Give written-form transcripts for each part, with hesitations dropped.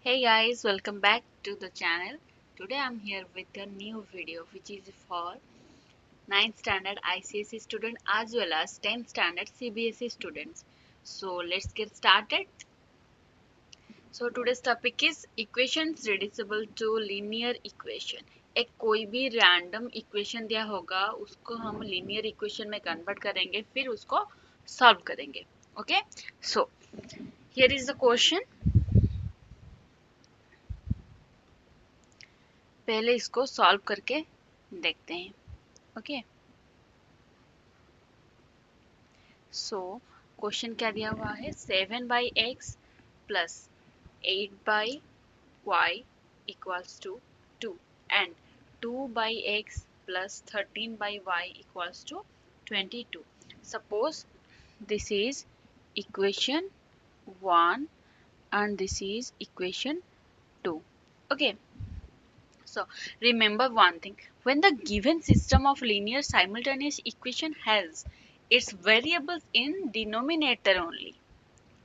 Hey guys, welcome back to the channel. Today I'm here with a new video which is for 9th standard ICSE student as well as 10th standard CBSE students. So let's get started. So today's topic is equations reducible to linear equation. एक कोई भी random equation दिया होगा उसको हम linear equation में convert करेंगे फिर उसको सॉल्व करेंगे. Okay, so here is the question. पहले इसको सॉल्व करके देखते हैं. ओके, सो क्वेश्चन क्या दिया हुआ है 7/x plus 8/y equals to 2 and 2/x plus 13/y equals to 22. Suppose this is equation 1 and this is equation 2. Okay, so remember one thing, when the given system of linear simultaneous equation has its variables in denominator only,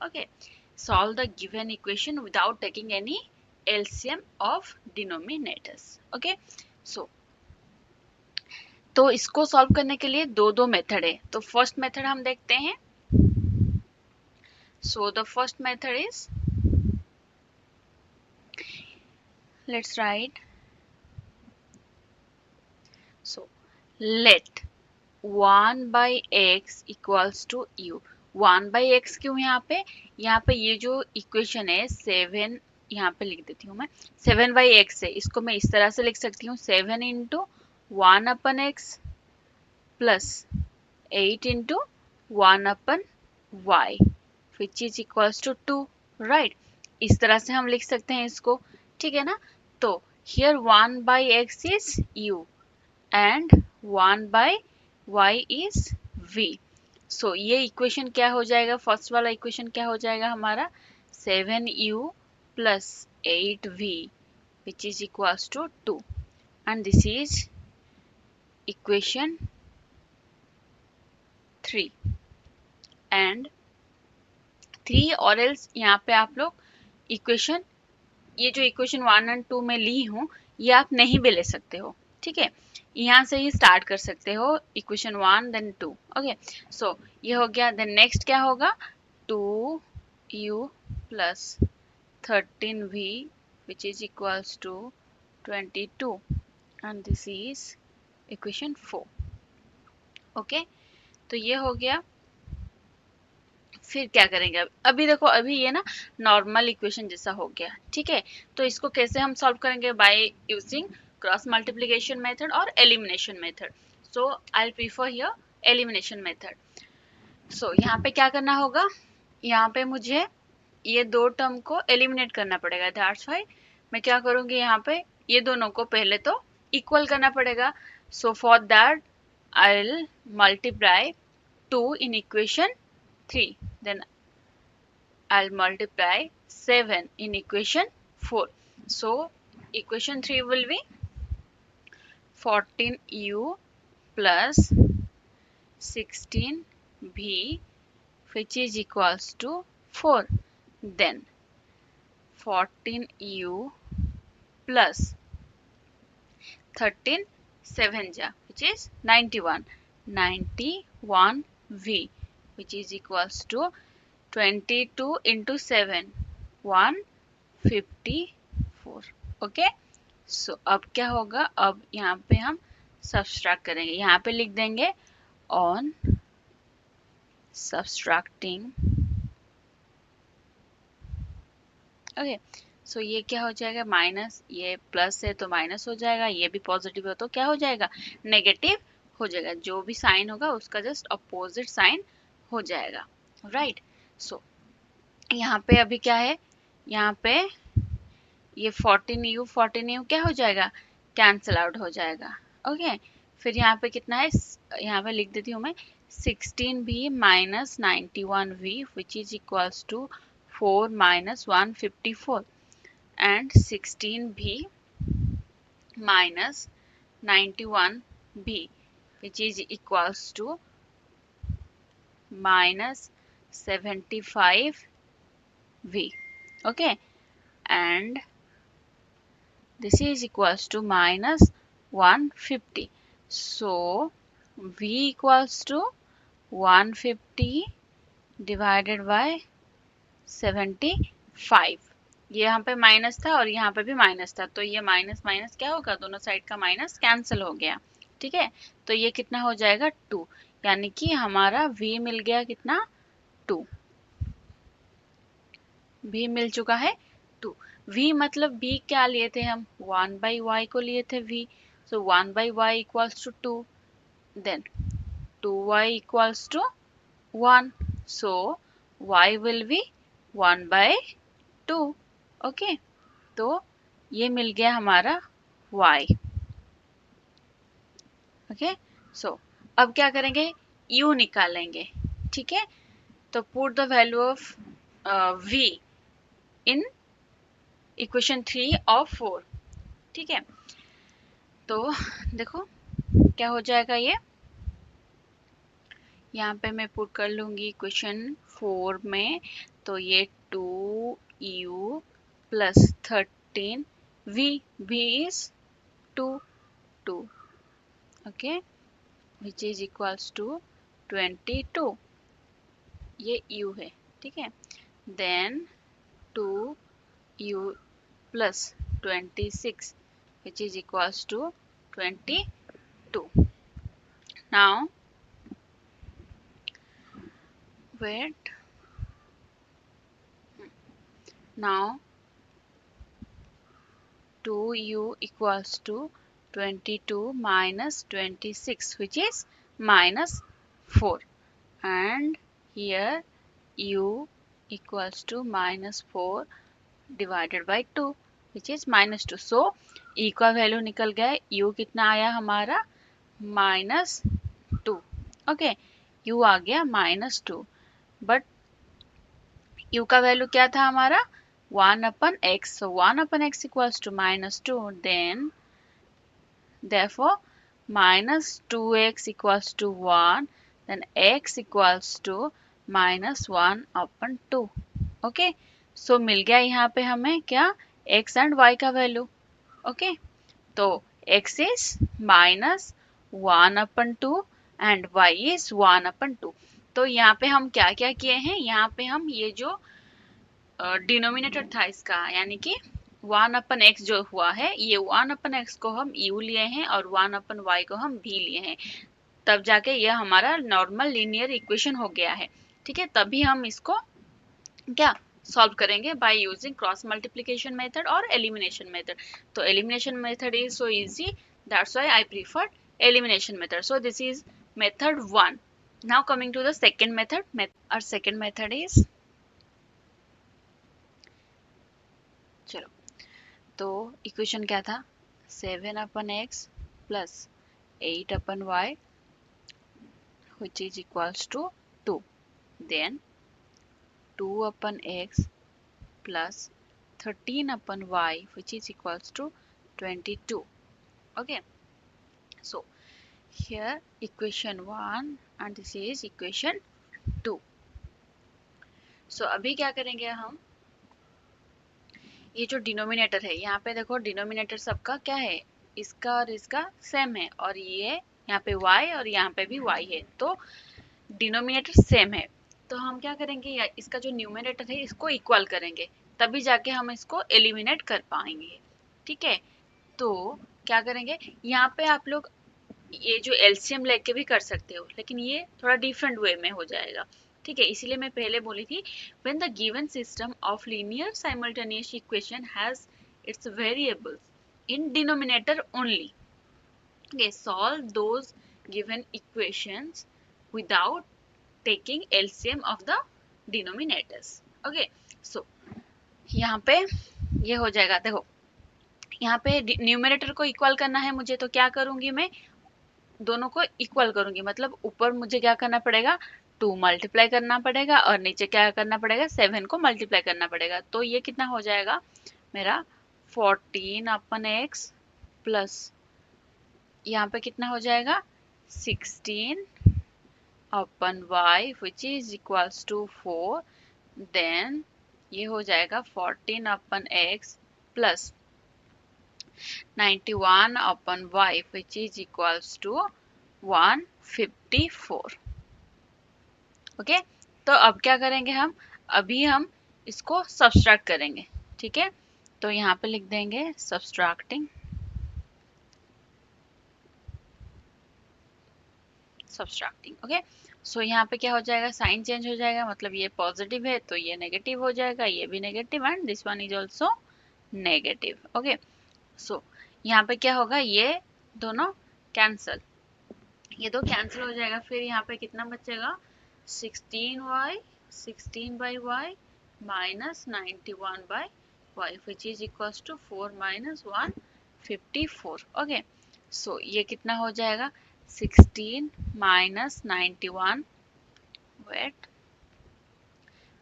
okay, solve the given equation without taking any LCM of denominators. Okay, so तो इसको solve करने के लिए दो method है. तो first method हम देखते हैं. So the first method is, let's write. So let 1/x equals to u. 1/x क्यों यहाँ पे ये जो इक्वेशन है 7, यहाँ पे लिख देती हूँ मैं. 7/x है, इसको मैं इस तरह से लिख सकती हूँ 7 into 1/x plus 8 into 1/y which is equals to 2. Right, इस तरह से हम लिख सकते हैं इसको. ठीक है ना. तो here 1/x is u and 1/y is v. So ये इक्वेशन क्या हो जाएगा, फर्स्ट वाला इक्वेशन क्या हो जाएगा हमारा 7u plus 8v which is equals to 2 and this is equation 3 and 3 और else यहाँ पे आप लोग इक्वेशन, ये जो इक्वेशन 1 and 2 में ली हूँ ये आप नहीं भी ले सकते हो. ठीक है, यहाँ से ही स्टार्ट कर सकते हो इक्वेशन 1 देन 2. ओके, सो ये हो गया. देन नेक्स्ट क्या होगा 2u plus 13v which is equals to 22 and this is equation 4. Okay, तो ये हो गया. फिर क्या करेंगे अभी देखो, अभी ये ना नॉर्मल इक्वेशन जैसा हो गया. ठीक है, तो इसको कैसे हम सॉल्व करेंगे, by using cross multiplication method और elimination method. So I will prefer here elimination method. So यहाँ पे क्या करना होगा, यहाँ पे मुझे ये दो टर्म को एलिमिनेट करना पड़ेगा. दैट्स व्हाई मैं क्या करूँगी, यहाँ पे ये दोनों को पहले तो इक्वल करना पड़ेगा. सो for that I will multiply 2 in equation 3, then I'll multiply 7 in equation 4. So equation 3 will be 14u plus 16v which is equals to 4. Then 14u plus 13 7 ja which is 91, 91v which is equals to 22 into 7 154. Okay, सो अब क्या होगा, अब यहाँ पे हम subtract करेंगे. यहाँ पे लिख देंगे ऑन सब्सट्रैक्टिंग. ओके, सो ये क्या हो जाएगा, माइनस, ये प्लस है तो माइनस हो जाएगा, ये भी पॉजिटिव है तो क्या हो जाएगा, नेगेटिव हो जाएगा. जो भी साइन होगा उसका जस्ट अपोजिट साइन हो जाएगा. राइट, सो यहाँ पे अभी क्या है, यहाँ पे ये 14u क्या हो जाएगा, कैंसल आउट हो जाएगा. ओके, फिर यहाँ पे कितना है, यहाँ पे लिख देती हूँ मैं 16v minus 91v which is equals to 4 minus 154 and 16v minus 91b which is equals to minus 75v. Okay, and this is equals to minus 150. So V equals to 150 divided by 75. ये यहाँ पे minus था और यहाँ पे भी minus था, तो ये माइनस माइनस क्या होगा, दोनों साइड का माइनस कैंसिल हो गया। ठीक है, तो ये कितना हो जाएगा 2, यानी कि हमारा v मिल गया कितना 2, v मिल चुका है 2। v मतलब v क्या लिए थे हम, 1/y को लिए थे v, so 1/y equals to 2, then 2y equals to 1, so y will be 1/2। Okay, तो ये मिल गया हमारा y। ओके, सो अब क्या करेंगे, u निकालेंगे। ठीक है, तो put the value of v in equation 3 और 4। ठीक है, तो देखो क्या हो जाएगा, ये यहाँ पे मैं पुट कर लूंगी इक्वेशन 4 में, तो ये 2u plus 13 v is 2 okay, which is equals to 22, ये u है। ठीक है, then 2u plus 26 which is equals to 22। Now wait, now 2u equals to 22 minus 26 which is minus 4, and here u equals to minus 4 divided by 2 which is minus 2, so e का value निकल गया, u कितना आया हमारा -2। Okay, u आ गया -2, but u का value क्या था हमारा 1/x, so 1/x equals to -2, then therefore -2x equals to 1, then x equals to -1/2। Okay, सो मिल गया यहाँ पे हमें क्या, x एंड y का वैल्यू। ओके, तो x is -1/2 and y is 1/2। तो यहाँ पे हम क्या क्या किए हैं, यहाँ पे हम ये जो डिनोमिनेटर था इसका, यानी कि 1/x जो हुआ है, ये 1/x को हम u लिए हैं और 1/y को हम v लिए हैं, तब जाके ये हमारा नॉर्मल लीनियर इक्वेशन हो गया है। ठीक है, तभी हम इसको क्या सॉल्व करेंगे by using cross multiplication method और एलिमिनेशन मेथड। तो elimination method is so easy, that's why I prefer elimination method. So this is method 1। Now coming to the second method, और सेकंड मेथड इज, चलो, तो equation क्या था, 7/x plus 8/y which is equals to 2, then 2/x plus 13/y which is equals to 22। okay, so here equation 1 and this is equation 2। so अभी क्या करेंगे हम, ये जो डिनोमिनेटर है, यहाँ पे देखो डिनोमिनेटर सबका क्या है, इसका और इसका सेम है, और ये यहाँ पे y और यहाँ पे भी y है, तो डिनोमिनेटर सेम है। तो हम क्या करेंगे, इसका जो न्यूमरेटर है इसको इक्वल करेंगे, तभी जाके हम इसको एलिमिनेट कर पाएंगे। ठीक है, तो क्या करेंगे, यहाँ पे आप लोग ये जो एलसीएम लेके भी कर सकते हो, लेकिन ये थोड़ा डिफरेंट वे में हो जाएगा। ठीक है, इसीलिए मैं पहले बोली थी, when the given system of linear simultaneous equation has its variables in denominator only, okay, solve those given equations without taking LCM of the denominators। okay, so यहाँ पे ये हो जाएगा, देखो यहाँ पे न्यूमरेटर को इक्वल करना है मुझे, तो क्या करूंगी मैं, दोनों को इक्वल करूंगी, मतलब ऊपर मुझे क्या करना पड़ेगा, 2 मल्टीप्लाई करना पड़ेगा, और नीचे क्या करना पड़ेगा, 7 को मल्टीप्लाई करना पड़ेगा। तो ये कितना हो जाएगा मेरा 14/x प्लस यहाँ पे कितना हो जाएगा 16/y which is equals to 4, then ये हो जाएगा 14 upon x plus 91 upon y which is equals to 154। Okay, तो अब क्या करेंगे हम, अभी हम इसको सब्सट्रैक्ट करेंगे। ठीक है, तो यहाँ पे लिख देंगे सब्सट्रैक्टिंग, ओके। सो यहाँ पे क्या हो जाएगा, साइन चेंज हो जाएगा, मतलब ये पॉजिटिव है तो ये नेगेटिव हो जाएगा, ये भी negative and this one is also negative. Okay, so यहाँ पे क्या होगा, ये दोनों कैंसल, ये दो कैंसिल हो जाएगा। फिर यहाँ पे कितना बचेगा, 16y 16 by y minus 91 by y which is equals to 4 minus 154। Okay, so ये कितना हो जाएगा, 16 minus 91, wait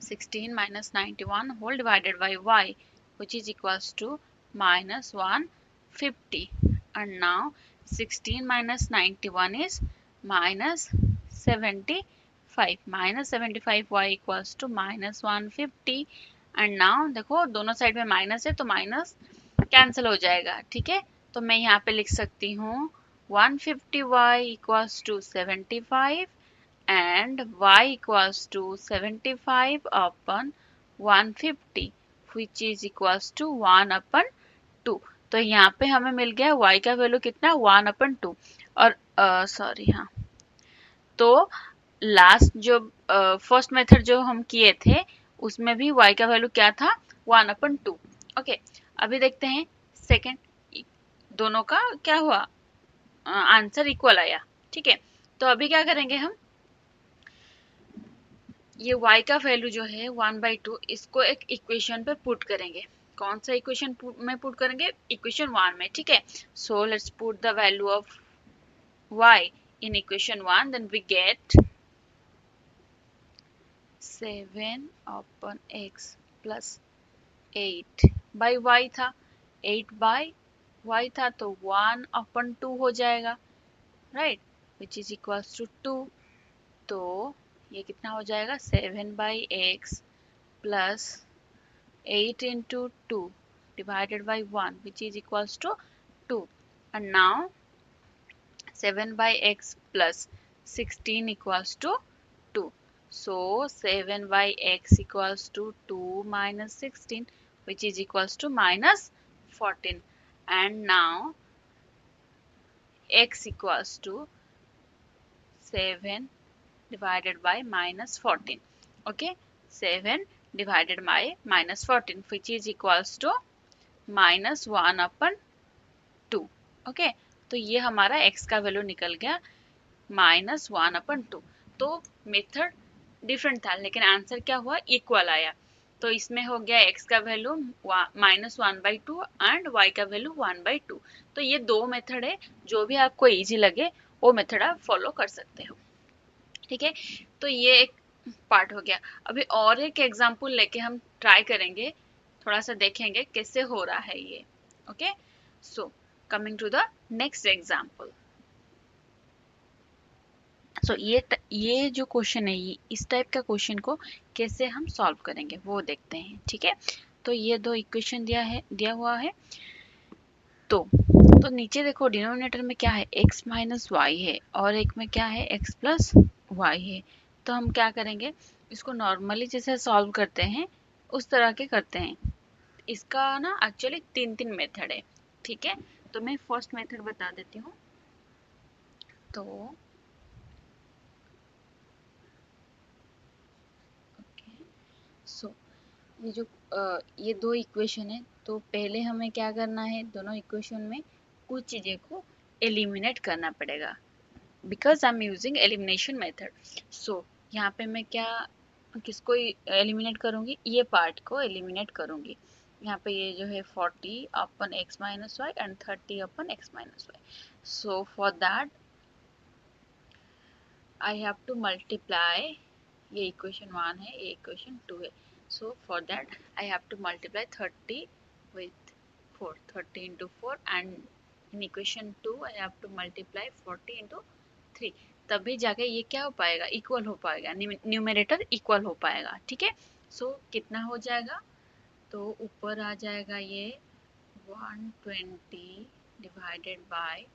16 minus 91 whole divided by y which is equals to minus 150, and now 16 minus 91 is minus 75, minus 75 y equals to minus 150, and now देखो दोनों side में minus है तो minus cancel हो जाएगा। ठीक है, तो मैं यहाँ पे लिख सकती हूँ 150y equals to 75 and y equals to 75 upon 150 which is equals to 1 upon 2। तो यहाँ पे हमें मिल गया y का वैल्यू कितना, 1 upon 2। और सॉरी हाँ, तो लास्ट जो फर्स्ट मेथड जो हम किए थे उसमें भी y का वैल्यू क्या था, 1 upon 2। ओके, अभी देखते हैं सेकेंड, दोनों का क्या हुआ, आंसर इक्वल आया। ठीक है, तो अभी क्या करेंगे हम, ये y का वैल्यू जो है 1/2 इसको एक इक्वेशन पे पुट करेंगे। कौन सा इक्वेशन में पुट करेंगे, इक्वेशन 1 में। ठीक है, so let's put the value of y in equation 1, then we get 7 upon x plus 8 by y था, 8 बाई y था तो 1 अपॉन 2 हो जाएगा, right, which is equals to 2। तो ये कितना हो जाएगा, 7 by x plus 8 into 2 divided by 1 which is equals to 2, and now 7 by x plus 16 equals to 2. So 7 by x equals to 2 minus 16 which is equals to minus 14, and now x equals to 7 divided by minus 14. Okay, 7 divided by minus 14 which is equals to minus 1 upon 2। Okay, तो ये हमारा x का value निकल गया minus 1 upon 2। तो method different था लेकिन answer क्या हुआ, इक्वल आया। तो इसमें हो गया x का वैल्यू माइनस 1/2 एंड y का वैल्यू 1/2। तो ये दो मेथड है, जो भी आपको इजी लगे वो मेथड आप फॉलो कर सकते हो। ठीक है, तो ये एक पार्ट हो गया। अभी और एक एग्जांपल लेके हम ट्राई करेंगे, थोड़ा सा देखेंगे कैसे हो रहा है ये। Okay, so coming to the next example. So ये जो क्वेश्चन है, ये इस टाइप का क्वेश्चन को कैसे हम सॉल्व करेंगे वो देखते हैं। ठीक है, तो ये दो इक्वेशन दिया हुआ है। तो नीचे देखो डिनोमिनेटर में क्या है, x माइनस वाई है और एक में क्या है, x प्लस वाई है। तो हम क्या करेंगे, इसको नॉर्मली जैसे सॉल्व करते हैं उस तरह के करते हैं। इसका ना एक्चुअली तीन मेथड है। ठीक है, तो मैं फर्स्ट मेथड बता देती हूँ। तो ओके, सो ये जो ये दो इक्वेशन है, तो पहले हमें क्या करना है, दोनों इक्वेशन में कुछ चीज़ें को एलिमिनेट करना पड़ेगा, because I am using elimination method. So यहाँ पे मैं क्या किसको एलिमिनेट करूँगी, ये पार्ट को एलिमिनेट करूँगी। यहाँ पे ये जो है 40 upon x minus y and 30 upon x minus y. So for that I have to multiply, ये इक्वेशन 1 है, ये इक्वेशन 2 है। So for that I have to multiply 30 with 4, 30 into 4, and in equation 2 I have to multiply 40 into 3, तभी जाके ये क्या हो पाएगा, इक्वल हो पाएगा, न्यूमरेटर इक्वल हो पाएगा। ठीक है, सो कितना हो जाएगा, तो ऊपर आ जाएगा ये 120 divided by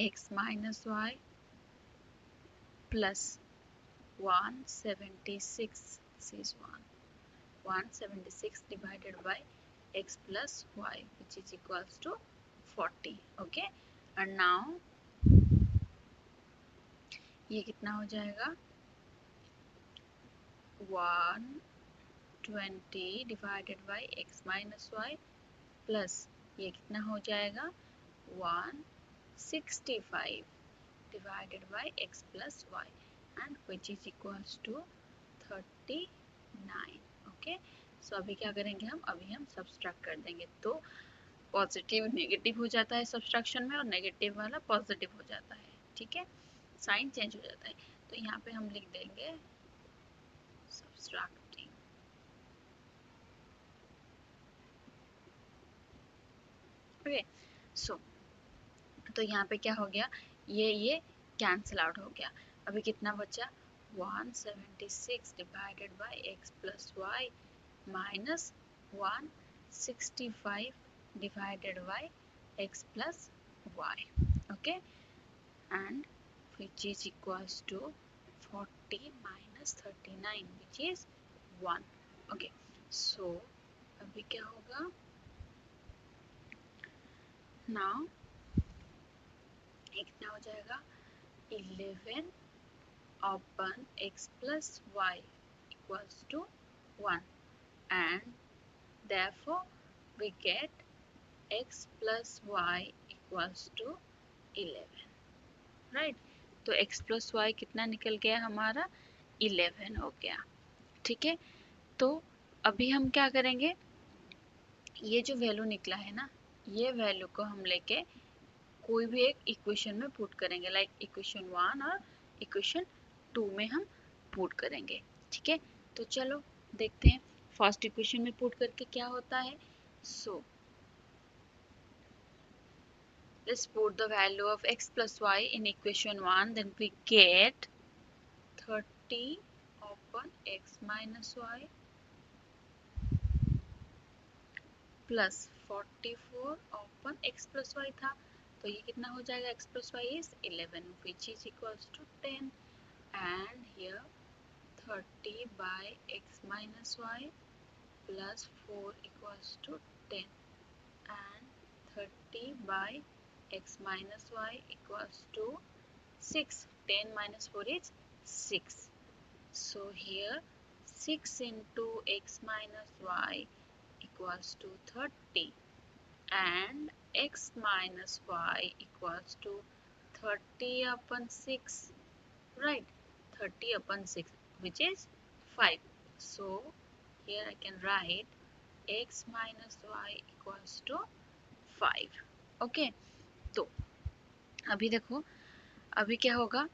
x minus y plus 176, this is 176 divided by x plus y which is equals to 40. Okay, and now ये कितना हो जाएगा, 120 divided by x minus y plus ये कितना हो जाएगा, 165 divided by x plus y and which is equals to 39. Okay, सो अभी क्या करेंगे हम, अभी हम सब्सट्रैक्ट कर देंगे, तो पॉजिटिव नेगेटिव हो जाता है सब्सट्रैक्शन में और नेगेटिव वाला पॉजिटिव हो जाता है, ठीक है, साइन चेंज हो जाता है। तो यहाँ पे हम लिख देंगे सब्सट्रैक्टिंग, ओके, सो तो यहाँ पे क्या हो गया, ये कैंसिल आउट हो गया। अभी कितना बचा, 176 divided by x plus y minus 165 divided by x plus y, okay, and which is equals to 40 minus 39 which is 1. Okay, so अभी क्या होगा, now कितना हो जाएगा, 11 upon x plus y equals to 1 and therefore we get x plus y equals to 11, right, तो x plus Y कितना निकल गया हमारा, 11 हो गया, ठीक है। तो अभी हम क्या करेंगे, ये जो वैल्यू निकला है ना, ये वैल्यू को हम लेके कोई भी एक इक्वेशन में पुट करेंगे, लाइक इक्वेशन 1 और इक्वेशन 2 में हम पुट करेंगे, ठीक है। तो चलो देखते हैं फर्स्ट इक्वेशन में पुट करके क्या होता है। सो let's put the value of x plus y in equation 1, then we get 30 upon x minus y plus 44 upon x plus y था, तो ये कितना हो जाएगा, x plus y is 11 which is equals to 10 and here 30 by x minus y plus 4 equals to 10 and 30 by x minus y equals to 6. 10 minus 4 is 6. So here 6 into x minus y equals to 30 and x minus y equals to 30 upon 6, right, 30 upon 6 which is 5. So here I can write x minus y equals to 5. Okay, तो अभी देखो अभी क्या होगा,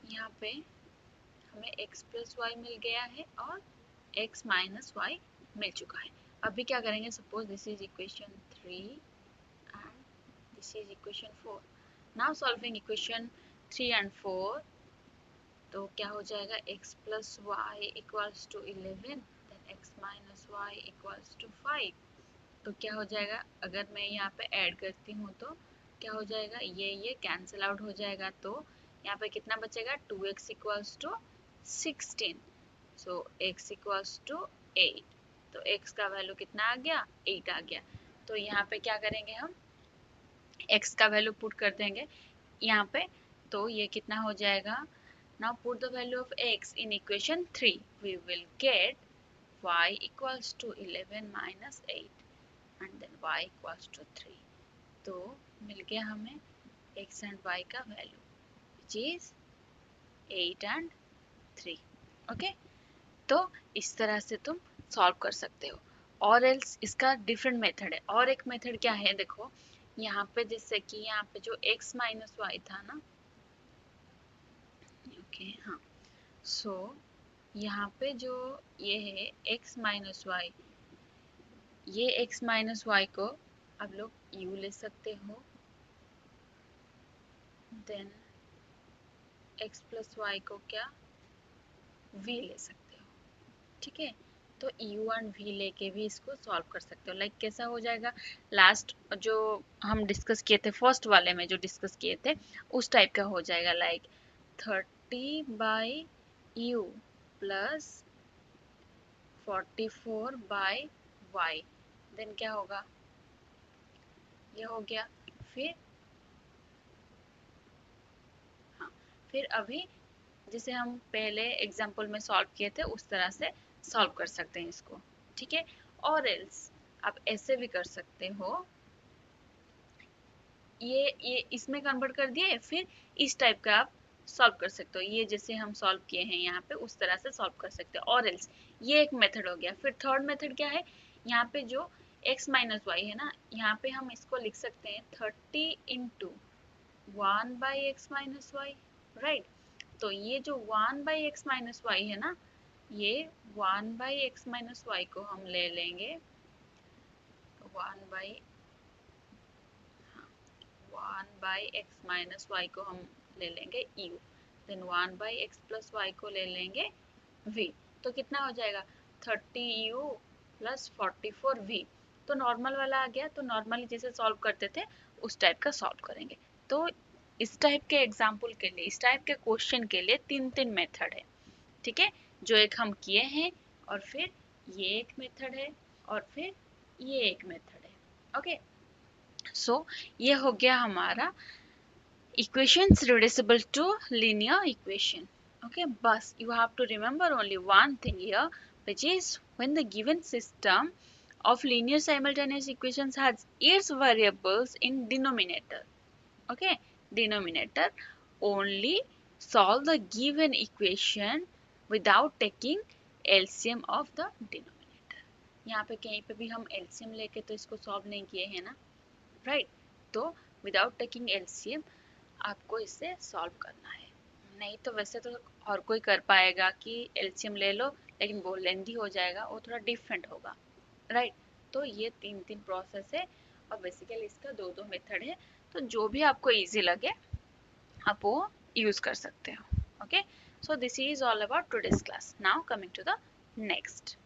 यहाँ पे हमें x plus Y मिल गया है और x माइनस वाई मिल चुका है। अभी क्या करेंगे, suppose this is equation 3 and this is equation 4। Now solving equation 3 and 4, तो क्या हो जाएगा, x plus y equals to 11 then x minus y equals to 5। तो क्या हो जाएगा, अगर मैं यहाँ पे ऐड करती हूँ तो क्या हो जाएगा, ये कैंसिल आउट हो जाएगा, तो यहाँ पे कितना बचेगा, 2x equals to 16, so x equals to 8, तो x का वैल्यू कितना आ गया, 8 आ गया। तो यहाँ पे क्या करेंगे, हम x का वैल्यू पुट कर देंगे यहाँ पे, तो ये कितना हो जाएगा, now put the value of x in equation 3, we will get y equals to 11 minus 8 and then y equals to 3, तो मिल गया हमें x and y का value which is 8 and 3। Okay, तो इस तरह से तुम सॉल्व कर सकते हो। और एल्स इसका डिफरेंट मेथड है, और एक मेथड क्या है, देखो यहाँ पे जैसे कि यहाँ पे जो x माइनस वाई था ना, ओके हाँ, सो यहाँ पे जो ये है x माइनस वाई, ये x माइनस वाई को आप लोग u ले सकते हो, देन x प्लस वाई को क्या v ले सकते हो, ठीक है। तो यू एंड वी लेके भी इसको सॉल्व कर सकते हो। लाइक कैसा हो जाएगा, लास्ट जो हम डिस्कस किए थे फर्स्ट वाले में जो डिस्कस किए थे उस टाइप का हो जाएगा। Like 30/u plus 44/y, then क्या होगा, ये हो गया। फिर हाँ, फिर अभी जिसे हम पहले एग्जाम्पल में सॉल्व किए थे उस तरह से सॉल्व कर सकते हैं इसको, ठीक है। और एल्स आप ऐसे भी कर सकते हो, ये इसमें कन्वर्ट कर दिए, फिर इस टाइप का आप सॉल्व कर सकते हो। ये जैसे हम सॉल्व किए हैं यहाँ पे उस तरह से सॉल्व कर सकते हो। और एल्स ये एक मेथड हो गया। फिर थर्ड मेथड क्या है, यहाँ पे जो x माइनस वाई है ना, यहाँ पे हम इसको लिख सकते हैं 30 into 1/x minus Y, right. तो ये जो 1/x माइनस वाई है ना, ये 1/x माइनस वाई को हम ले लेंगे 1/x माइनस वाई को हम ले लेंगे u, then 1/x plus Y को ले लेंगे v। तो कितना हो जाएगा 30u प्लस 44v। तो नॉर्मल वाला आ गया, तो नॉर्मली जैसे सॉल्व करते थे उस टाइप का सॉल्व करेंगे। तो इस टाइप के एग्जाम्पल के लिए, इस टाइप के क्वेश्चन के लिए तीन तीन मेथड है, ठीक है। जो एक हम किए हैं, और फिर ये एक मेथड है, और फिर ये एक मेथड है। ओके, सो ये हो गया हमारा equations reducible to linear equation. Okay, but you have to remember only one thing here, which is when the given system of linear simultaneous equations has its variables in denominator, okay, denominator, only solve the given equation without taking LCM of the denominator. यहाँ पे कहीं पे भी हम LCM लेके तो इसको solve नहीं किए हैं ना, राइट। तो विदाउट टेकिंग LCM आपको इससे सॉल्व करना है। नहीं तो वैसे तो और कोई कर पाएगा कि LCM ले लो, लेकिन वो लेंदी हो जाएगा, वो थोड़ा डिफरेंट होगा, राइट। तो ये तीन तीन प्रोसेस है, और बेसिकली इसका दो दो मेथड है। तो जो भी आपको इजी लगे आप वो यूज कर सकते हो। Okay, so this is all about today's class. Now coming to the next.